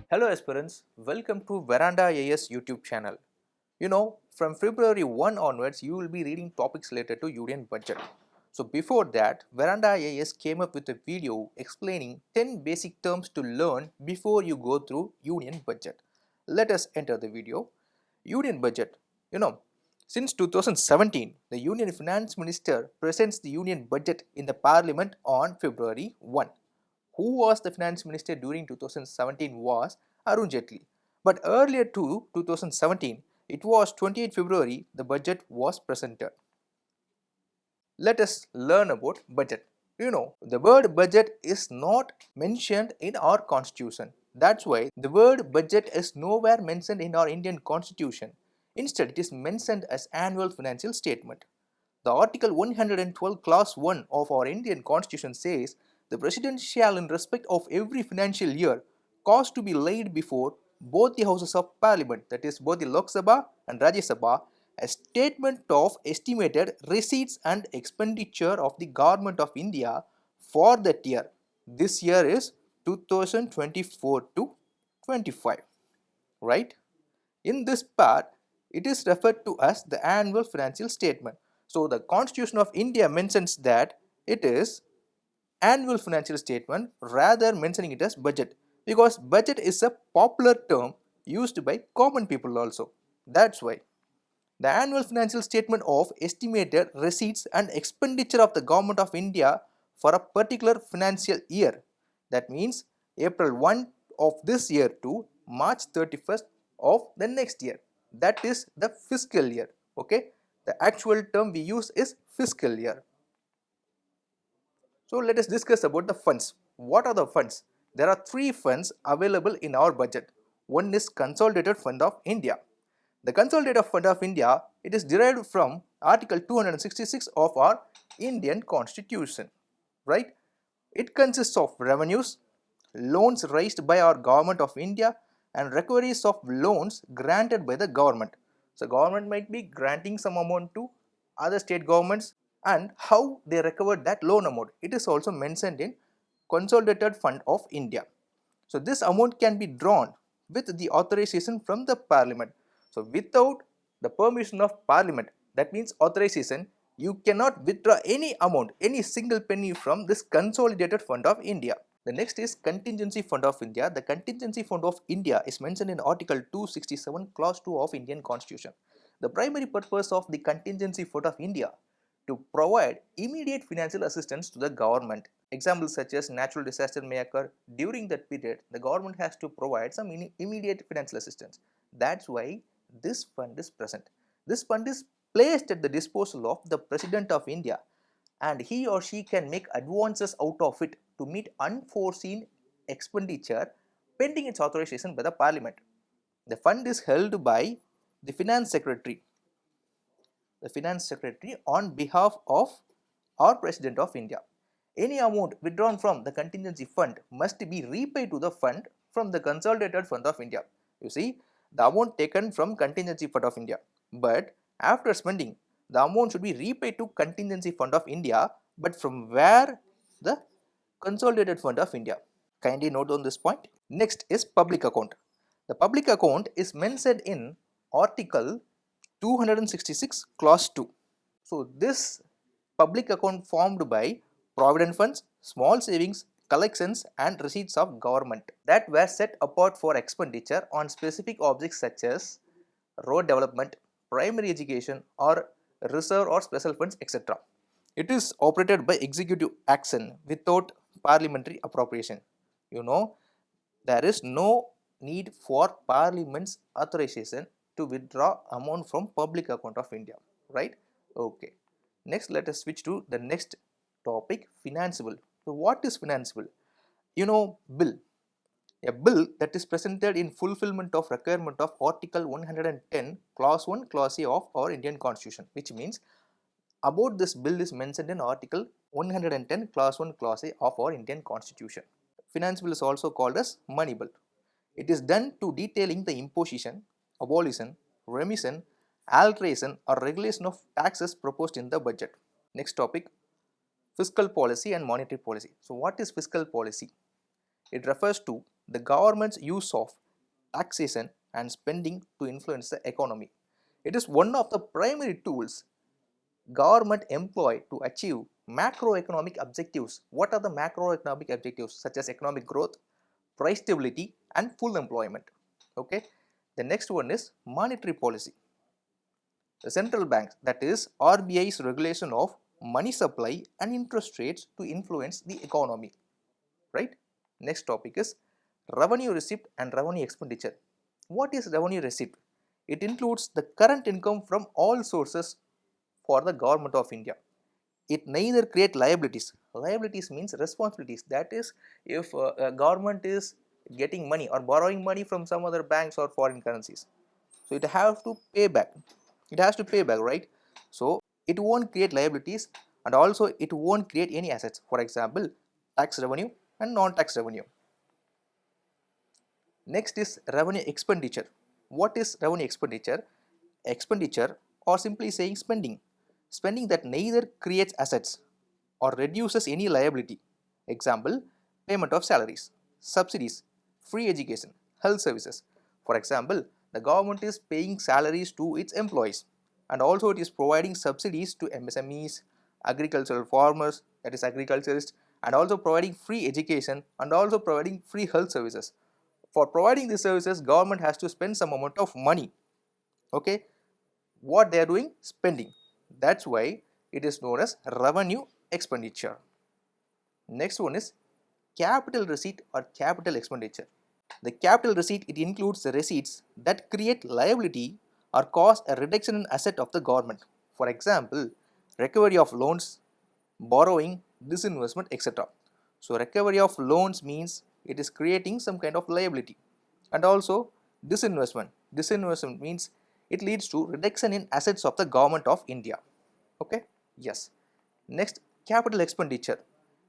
Hello aspirants, welcome to Veranda IAS YouTube channel. From February 1 onwards, you will be reading topics related to Union Budget. So before that, Veranda IAS came up with a video explaining 10 basic terms to learn before you go through Union Budget. Let us enter the video. Union Budget. Since 2017, the Union Finance Minister presents the Union Budget in the Parliament on February 1. Who was the finance minister during 2017 was Arun Jaitley. But earlier to 2017, it was 28 February the budget was presented. Let us learn about budget. The word budget is not mentioned in our constitution. That's why the word budget is nowhere mentioned in our Indian constitution. Instead, it is mentioned as annual financial statement. The Article 112 Clause 1 of our Indian Constitution says the President shall, in respect of every financial year, cause to be laid before both the Houses of Parliament, that is both the Lok Sabha and Rajya Sabha, a statement of estimated receipts and expenditure of the Government of India for that year. This year is 2024 to 25, right? In this part, it is referred to as the annual financial statement. So the Constitution of India mentions that it is annual financial statement rather mentioning it as budget, because budget is a popular term used by common people also. That's why the annual financial statement of estimated receipts and expenditure of the Government of India for a particular financial year, that means April 1 of this year to March 31st of the next year, that is the fiscal year. Okay, the actual term we use is fiscal year. So let us discuss about the funds. What are the funds? There are three funds available in our budget. One is Consolidated Fund of India. The Consolidated Fund of India, it is derived from Article 266 of our Indian Constitution, right? It consists of revenues, loans raised by our Government of India, and recoveries of loans granted by the government. So government might be granting some amount to other state governments, and how they recovered that loan amount, it is also mentioned in Consolidated Fund of India. So this amount can be drawn with the authorization from the Parliament. So without the permission of Parliament, that means authorization, you cannot withdraw any amount, any single penny from this Consolidated Fund of India. The next is Contingency Fund of India. The Contingency Fund of India is mentioned in Article 267 Clause 2 of Indian Constitution. The primary purpose of the Contingency Fund of India to provide immediate financial assistance to the government. Examples such as natural disaster may occur. During that period, the government has to provide some immediate financial assistance. That's why this fund is present. This fund is placed at the disposal of the President of India, and he or she can make advances out of it to meet unforeseen expenditure pending its authorization by the Parliament. The fund is held by the Finance Secretary. The Finance Secretary on behalf of our President of India. Any amount withdrawn from the contingency fund must be repaid to the fund from the Consolidated Fund of India. You see, the amount taken from Contingency Fund of India, but after spending, the amount should be repaid to Contingency Fund of India, but from where? The Consolidated Fund of India. Kindly note on this point. Next is public account. The public account is mentioned in Article 266 Clause 2. So this public account formed by provident funds, small savings, collections and receipts of government that were set apart for expenditure on specific objects such as road development, primary education or reserve or special funds, etc. It is operated by executive action without parliamentary appropriation. There is no need for Parliament's authorization to withdraw amount from public account of India, right? Okay. Next, let us switch to the next topic, financeable. So what is financeable? Bill. A bill that is presented in fulfillment of requirement of Article 110 Clause 1 Clause A of our Indian Constitution, which means about this bill is mentioned in Article 110 Clause 1 Clause A of our Indian Constitution. Finance bill is also called as money bill. It is done to detailing the imposition, abolition, remission, alteration or regulation of taxes proposed in the budget. Next topic, fiscal policy and monetary policy. So what is fiscal policy? It refers to the government's use of taxation and spending to influence the economy. It is one of the primary tools government employ to achieve macroeconomic objectives. What are the macroeconomic objectives? Such as economic growth, price stability, and full employment. Okay. The next one is monetary policy. The central bank, that is RBI's regulation of money supply and interest rates to influence the economy. Right. Next topic is revenue receipt and revenue expenditure. What is revenue receipt? It includes the current income from all sources for the government of India. It neither create liabilities. Liabilities means responsibilities. That is, if a government is getting money or borrowing money from some other banks or foreign currencies, so it has to pay back. It has to pay back, right? So it won't create liabilities, and also it won't create any assets. For example, tax revenue and non-tax revenue. Next is revenue expenditure. What is revenue expenditure? Expenditure, or simply saying spending. Spending that neither creates assets or reduces any liability. Example, payment of salaries, subsidies, free education, health services. For example, the government is paying salaries to its employees, and also it is providing subsidies to MSMEs, agricultural farmers, that is agriculturists, and also providing free education and also providing free health services. For providing these services, government has to spend some amount of money. Okay, what they are doing? Spending. That's why it is known as revenue expenditure. Next one is capital receipt or capital expenditure. The capital receipt, it includes the receipts that create liability or cause a reduction in asset of the government. For example, recovery of loans, borrowing, disinvestment, etc. So recovery of loans means it is creating some kind of liability, and also disinvestment. Disinvestment means it leads to reduction in assets of the government of India. Okay, yes. Next, capital expenditure.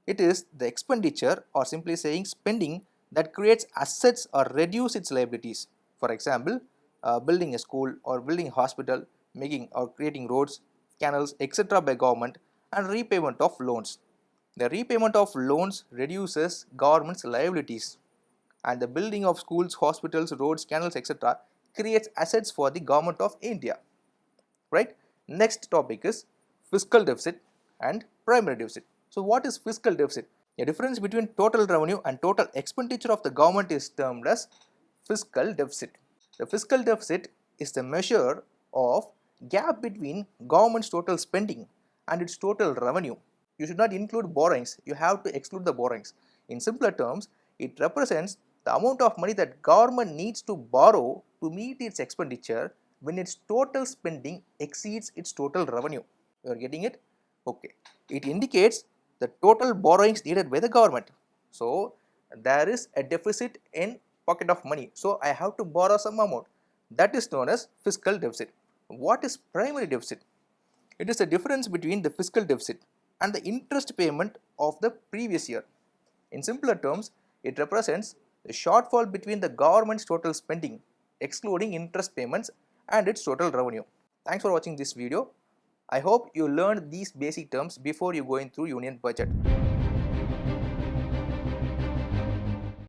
It is the expenditure, or simply saying spending, that creates assets or reduce its liabilities. For example, building a school or building a hospital, making or creating roads, canals, etc. by government, and repayment of loans. The repayment of loans reduces government's liabilities, and the building of schools, hospitals, roads, canals, etc. creates assets for the government of India. Right? Next topic is fiscal deficit and primary deficit. So what is fiscal deficit? A difference between total revenue and total expenditure of the government is termed as fiscal deficit. The fiscal deficit is the measure of gap between government's total spending and its total revenue. You should not include borrowings, you have to exclude the borrowings. In simpler terms, it represents the amount of money that government needs to borrow to meet its expenditure when its total spending exceeds its total revenue. You are getting it? Okay. It indicates the total borrowings needed by the government. So there is a deficit in pocket of money, so I have to borrow some amount. That is known as fiscal deficit. What is primary deficit? It is the difference between the fiscal deficit and the interest payment of the previous year. In simpler terms, it represents the shortfall between the government's total spending, excluding interest payments, and its total revenue. Thanks for watching this video. I hope you learned these basic terms before you going through union budget.